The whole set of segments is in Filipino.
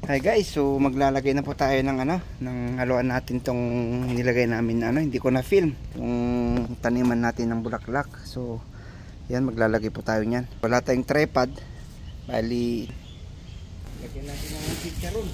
Hi guys, so maglalagay na po tayo ng ng haluan natin tong nilagay namin hindi ko na film yung taniman natin ng bulaklak. So yan, maglalagay po tayo niyan. Wala tayong tripod, bali lagyan natin ng chicharon.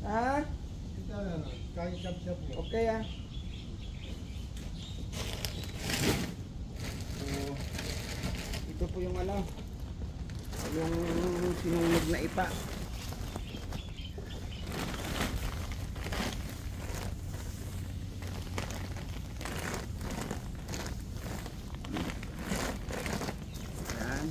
Ah? Okay ah. So, ito po yung yung sinunog na ipa. Yan.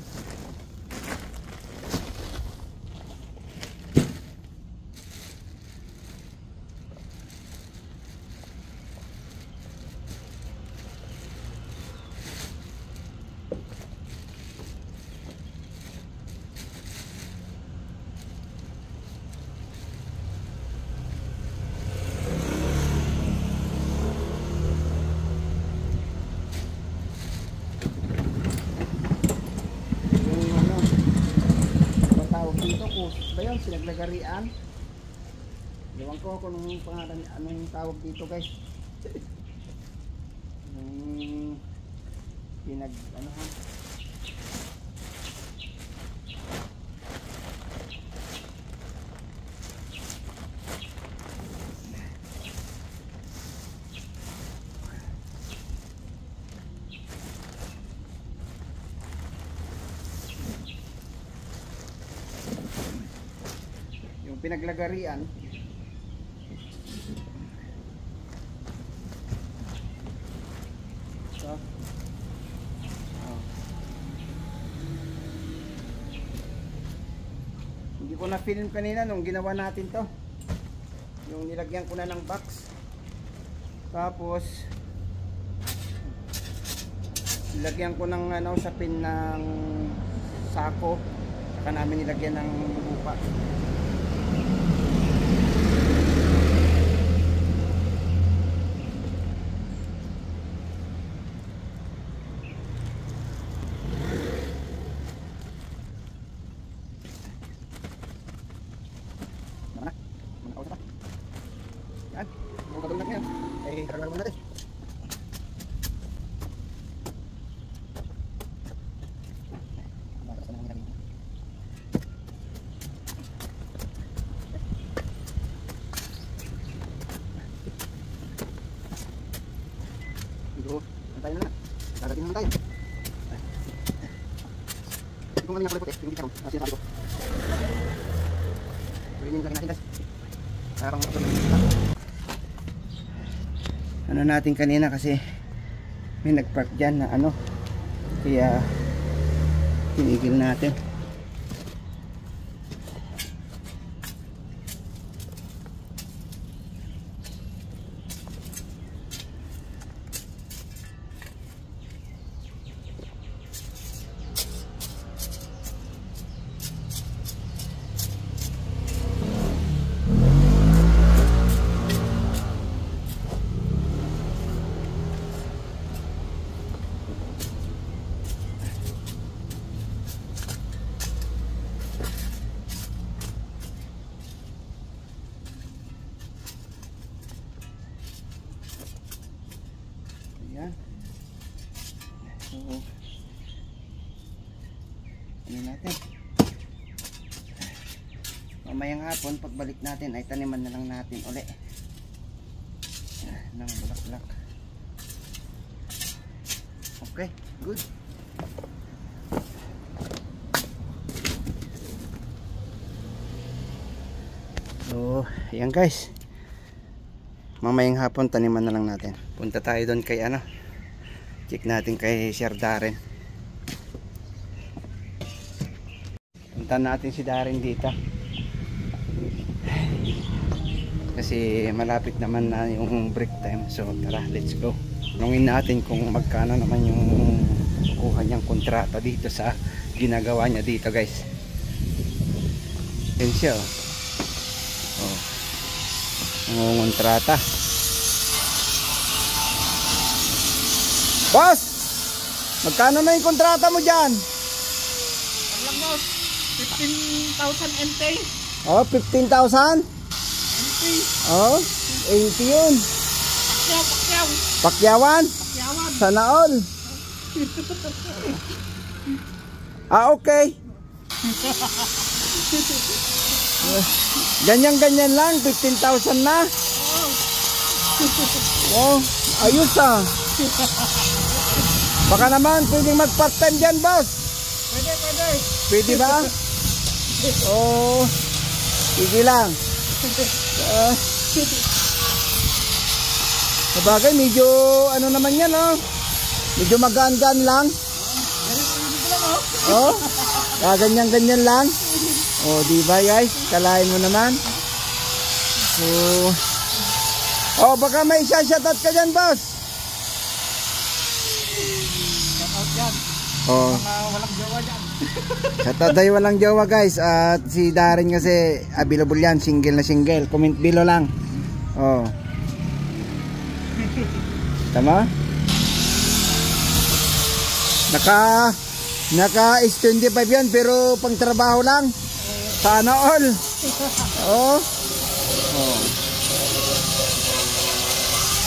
Ba yun, sinaglagarian. Ewan ko kung anong pangalan, anong tawag dito guys. Pinag pinaglagarian. So, hindi ko na film kanina nung ginawa natin to, yung nilagyan ko na ng box, tapos nilagyan ko ng sa pin ng sako, saka namin nilagyan ng lupa. Antay na. Darating naman tayo. Kung ano nga pala puti, yung kita ko. Sinasabi ko. Pwede natin guys. Parang natin kanina kasi may nagpark dyan na kaya tinigil natin. So, natin mamayang hapon pagbalik natin ay taniman na lang natin uli ng bulaklak. Okay, good. So ayan guys, mamayang hapon taniman na lang natin. Punta tayo doon kay check natin kay Sir Darren. Punta natin si Darren dito. kasi malapit naman na yung break time. So tara, let's go. Tanungin natin kung magkano naman yung kukuha niyang kontrata dito sa ginagawa niya dito, guys. Yan siya, oh. Kontrata. Boss, magkano na yung kontrata mo dyan? Alam mo, 15,000 NT. Oh, 15,000? NT. Oh, 80 yun. Pakyaw. Pakyawan? Pakyawan. Sana all. Okay. Ganyan-ganyan lang, 15,000 na. Oh, ayos ah. Baka naman pwedeng mag part time dyan, boss. Pwede. Pwede ba? Oh, sige lang. Sabagay, medyo ano naman yan, oh. Medyo magaan-gaan lang. Oh, ganyan-ganyan lang. Oh, di ba, guys? Kalahin mo naman. Oh, baka may shoutout ka dyan, boss. Shoutout yan. Oh. Walang jowa dyan. Shoutout tayo walang jowa, guys. At si Darren kasi available yan. Single na single. Comment below lang. Oh. Tama? Naka S25 yan pero pang trabaho lang. Sana all. Oh. Oh.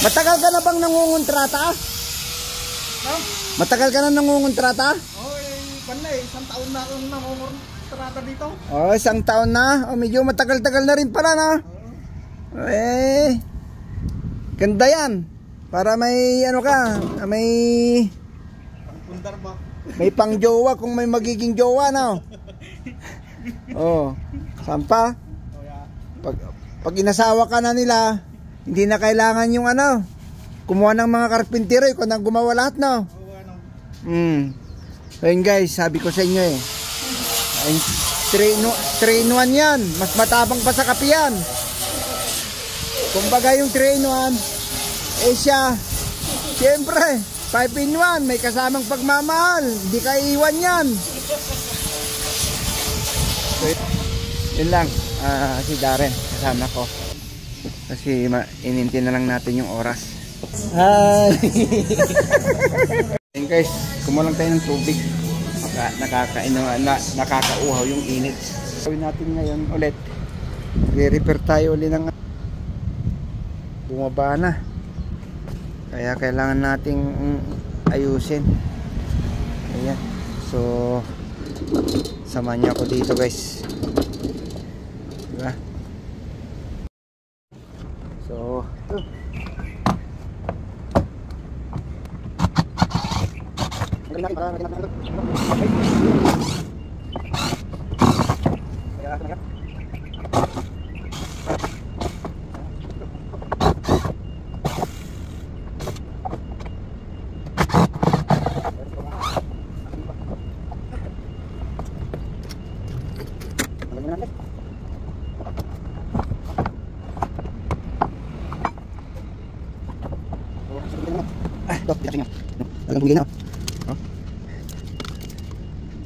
Matagal ka na bang nangungontrata? No? Matagal ka na nangungontrata? Oh, isang taon na akong nangungontrata dito. Oh, isang taon na. Oh, medyo matagal-tagal na rin pala, no? Ganda yan. Para may ano ka, may Pundar ba? may pang jowa kung may magiging jowa, no? Oh, sampa. Oh, yeah. Pag inasawa ka na nila, hindi na kailangan yung ano, kumuha ng mga karpintero, ikaw nang gumawa lahat, no? Oh, ano? So yun, guys, sabi ko sa inyo 3 in 1 yan, mas matabang pa sa kapiyan. Kumbaga yung 3 in 1, siya, siyempre 5 in 1, may kasamang pagmamahal, hindi ka iiwan yan. So yun lang, si Darren kasama ko kasi inintindi na lang natin yung oras. Hi. Ayun, guys, kumulang tayo ng tubig. Nakakauhaw yung init. Gawin natin ngayon ulit, i-repair tayo ulit ng bumaba na, kaya kailangan nating ayusin. Ayan, so samahan niyo ako dito, guys, diba? So talagang bumili na.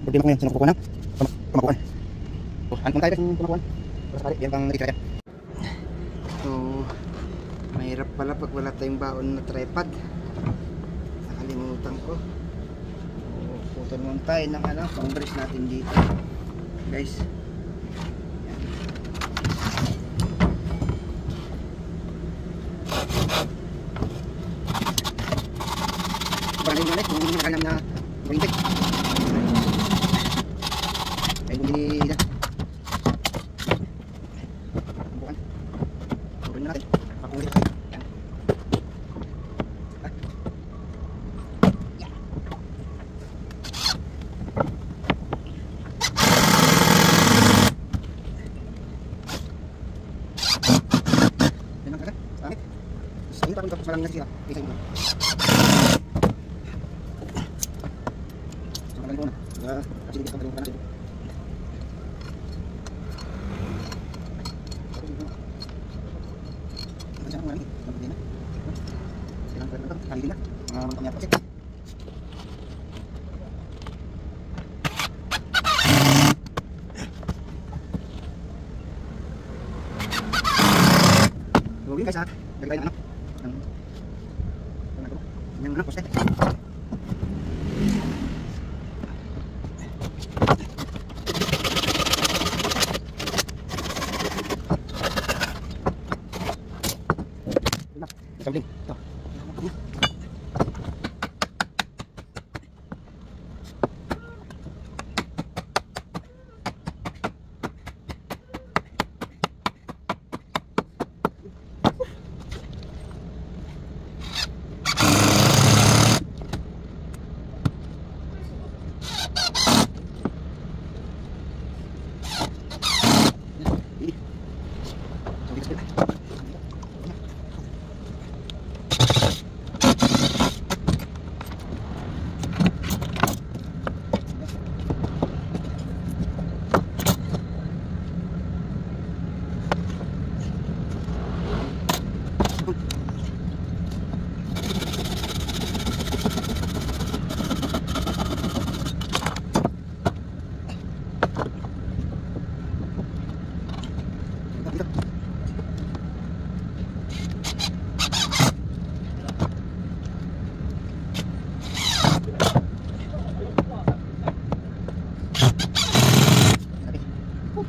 Problema ko yan, sino kukuha na? Kumakuha. Ano tayo sa kumakuha? Yan pang nakikita yan. So, mahirap pala pag wala tayong baon na tripod. Nakalimutan ko. Putol muna tayo ng pang brace natin dito, guys. Parang yung ulit, kung hindi nakalam na brintik. Ay, bumili na. Bukan. Bukan na natin. Pakulit tayo. Yan. Yan. Yan lang kagad. Sakit. Sa inyo pa kung tapos malang nasira. Isa yun. Kasi dito ka natin. Nalili na. Mga kasi. Huwag guys ha. Lagay tayo ng ano. Yung ano, poste. Sabling. Ito.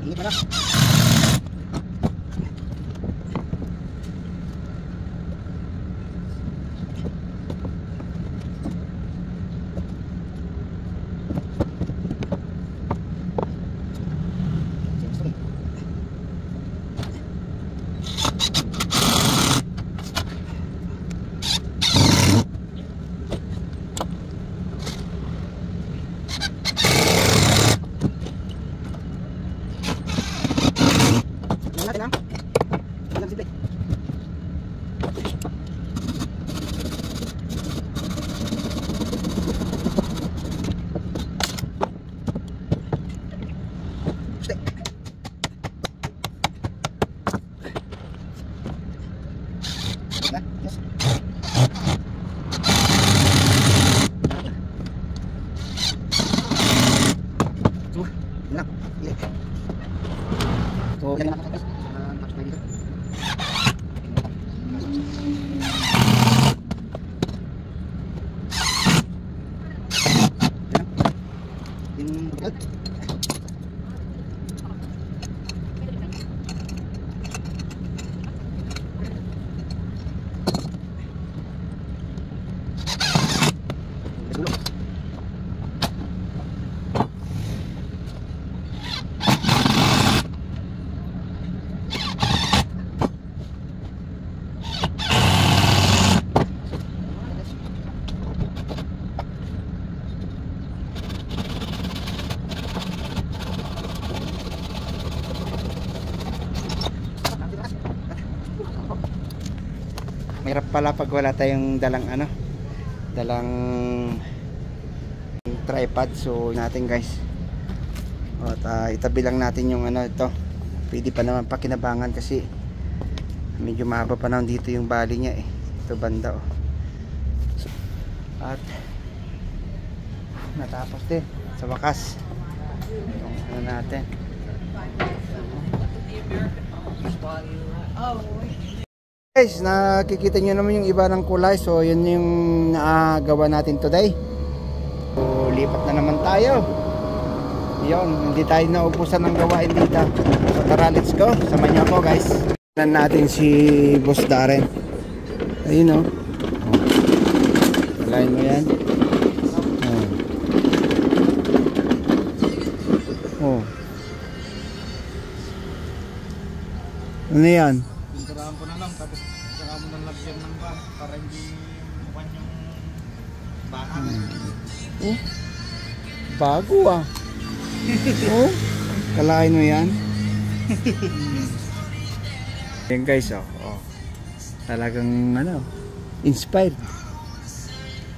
Ini pala. Mahirap pala pag wala tayong dalang ano, dalang tripod. So natin guys, at itabi lang natin yung ano ito. Pwede pa naman pakinabangan kasi medyo mahaba pa naman dito yung bali niya eh. Ito banda oh. So, at natapos din sa wakas yung ano natin. Guys, nakikita nyo naman yung iba ng kulay. So yun yung gawa natin today. So lipat na naman tayo. Yun, hindi tayo naubusan ng gawain dito. So tara, let's go. Samahan nyo ako guys. Tignan natin si Boss Darren. Ayun o. Alain mo yan. Oh. Ano yan? Pinturaan ko na lang, tapos saka mo nang lagyan ng van para hindi mukan yung bahan. Oh. Bago ah. Oh. Kalain mo yan. Yan guys oh. Oh. Talagang ano, inspired.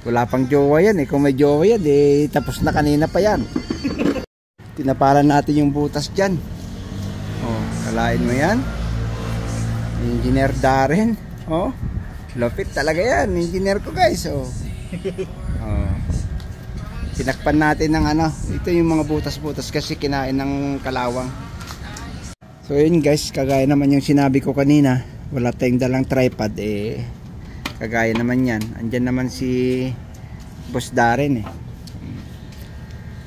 Wala pang jowa yan eh. Kung may jowa yan eh, tapos na kanina pa yan. Tinapalan natin yung butas dyan. Oh, kalain mo yan. Engineer Darren. Oh. Lupit talaga yan, engineer ko guys. Oh. Oh. Tinakpan natin ng ano, ito yung mga butas-butas kasi kinain ng kalawang. So yun guys, kagaya naman yung sinabi ko kanina, wala tayong dalang tripod eh. Kagaya naman yan, andyan naman si Boss Darren eh.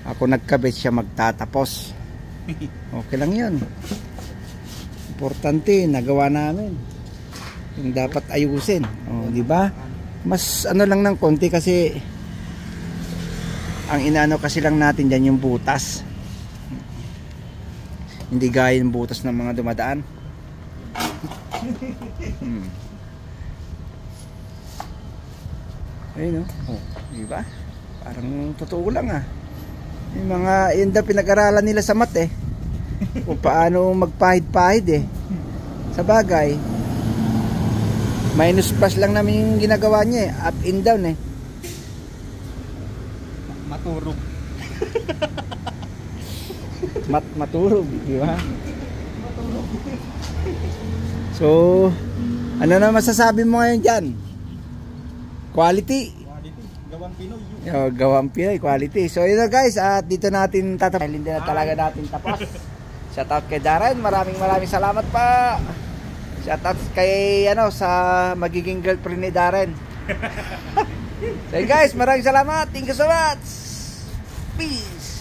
Ako nagkabit, siya magtatapos. Okay lang yun. Importante, nagawa namin. Yung dapat ayusin. O, di ba? Mas ano lang ng konti kasi ang inaano kasi lang natin diyan yung butas. Hindi gaya ng butas ng mga dumadaan. Ayun, no? Oh, di ba? Parang totoo lang ah. Yung mga yun daw pinag-aralan nila sa math eh. Kung paano magpahid-pahid eh. Sa bagay, minus plus lang namin yung ginagawa niya eh. Up and down eh. Maturog. Maturog, di ba? So, ano na masasabi mo ngayon dyan? Quality. Gawang Pinoy. Gawang Pinoy, quality. So yun na guys, at dito natin tatapos. Hindi na talaga natin tapos. Shoutout kay Darren, maraming salamat pa. Shoutout kay ano sa magiging girlfriend ni Darren. So yun guys, maraming salamat. Thank you so much. Peace.